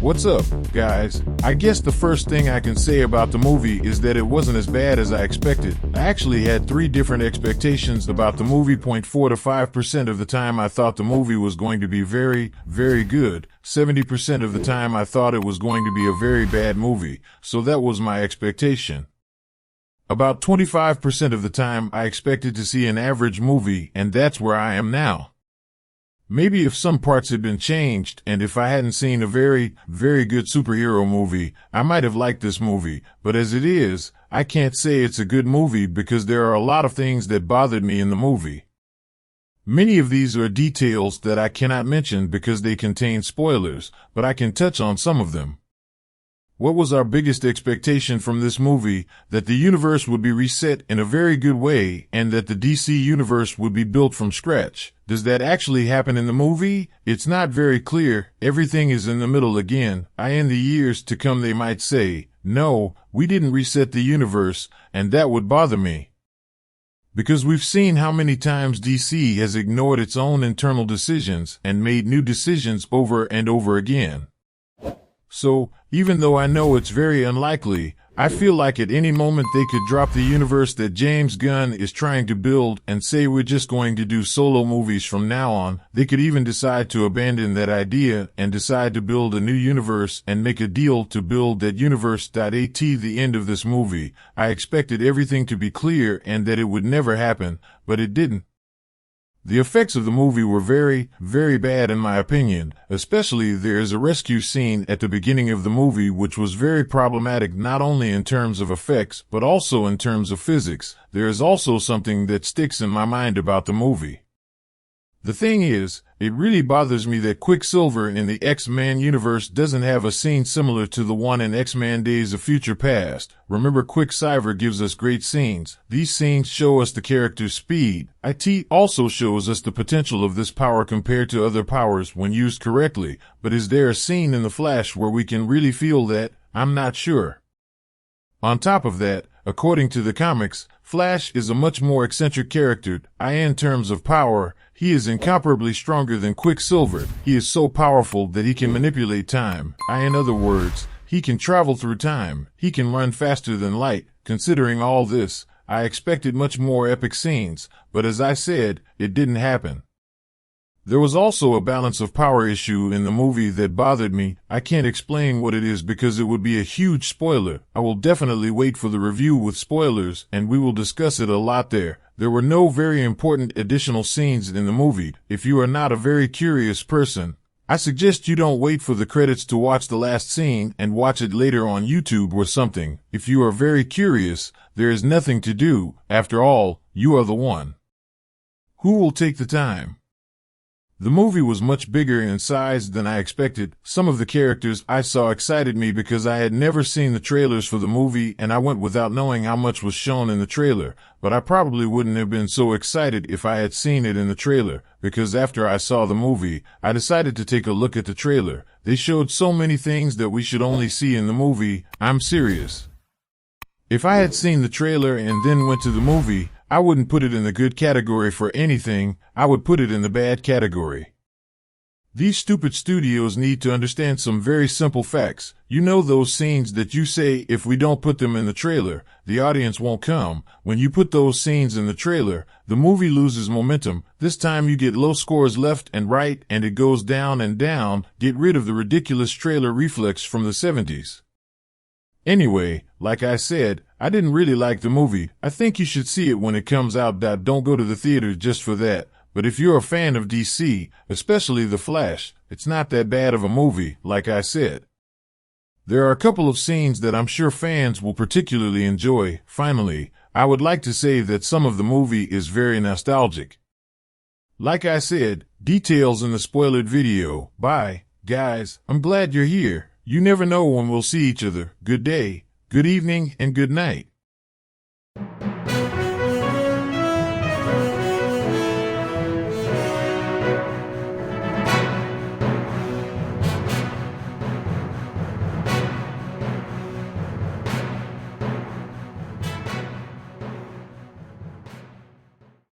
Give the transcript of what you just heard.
What's up, guys? I guess the first thing I can say about the movie is that it wasn't as bad as I expected. I actually had three different expectations about the movie. 4 to 5% of the time I thought the movie was going to be very, very good. 70% of the time I thought it was going to be a very bad movie. So that was my expectation. About 25% of the time I expected to see an average movie, and that's where I am now. Maybe if some parts had been changed, and if I hadn't seen a very, very good superhero movie, I might have liked this movie. But as it is, I can't say it's a good movie because there are a lot of things that bothered me in the movie. Many of these are details that I cannot mention because they contain spoilers, but I can touch on some of them. What was our biggest expectation from this movie? That the universe would be reset in a very good way and that the DC universe would be built from scratch. Does that actually happen in the movie? It's not very clear. Everything is in the middle again. In the years to come they might say, no, we didn't reset the universe, and that would bother me. Because we've seen how many times DC has ignored its own internal decisions and made new decisions over and over again. So, even though I know it's very unlikely, I feel like at any moment they could drop the universe that James Gunn is trying to build and say we're just going to do solo movies from now on. They could even decide to abandon that idea and decide to build a new universe and make a deal to build that universe. At the end of this movie, I expected everything to be clear and that it would never happen, but it didn't. The effects of the movie were very, very bad in my opinion, especially there is a rescue scene at the beginning of the movie which was very problematic not only in terms of effects but also in terms of physics. There is also something that sticks in my mind about the movie. The thing is, it really bothers me that Quicksilver in the X-Men universe doesn't have a scene similar to the one in X-Men Days of Future Past. Remember, Quicksilver gives us great scenes. These scenes show us the character's speed. It also shows us the potential of this power compared to other powers when used correctly. But is there a scene in The Flash where we can really feel that? I'm not sure. On top of that, according to the comics, Flash is a much more eccentric character. In terms of power, he is incomparably stronger than Quicksilver. He is so powerful that he can manipulate time. In other words, he can travel through time. He can run faster than light. Considering all this, I expected much more epic scenes, but as I said, it didn't happen. There was also a balance of power issue in the movie that bothered me. I can't explain what it is because it would be a huge spoiler. I will definitely wait for the review with spoilers and we will discuss it a lot there. There were no very important additional scenes in the movie. If you are not a very curious person, I suggest you don't wait for the credits to watch the last scene and watch it later on YouTube or something. If you are very curious, there is nothing to do. After all, you are the one. Who will take the time? The movie was much bigger in size than I expected. Some of the characters I saw excited me because I had never seen the trailers for the movie and I went without knowing how much was shown in the trailer. But I probably wouldn't have been so excited if I had seen it in the trailer, because after I saw the movie, I decided to take a look at the trailer. They showed so many things that we should only see in the movie. I'm serious. If I had seen the trailer and then went to the movie, I wouldn't put it in the good category for anything. I would put it in the bad category. These stupid studios need to understand some very simple facts. You know those scenes that you say if we don't put them in the trailer, the audience won't come. When you put those scenes in the trailer, the movie loses momentum. This time you get low scores left and right and it goes down and down. Get rid of the ridiculous trailer reflex from the 70s. Anyway, like I said, I didn't really like the movie. I think you should see it when it comes out. Don't go to the theater just for that. But if you're a fan of DC, especially The Flash, it's not that bad of a movie, like I said. There are a couple of scenes that I'm sure fans will particularly enjoy. Finally, I would like to say that some of the movie is very nostalgic. Like I said, details in the spoilered video. Bye, guys. I'm glad you're here. You never know when we'll see each other. Good day, good evening, and good night.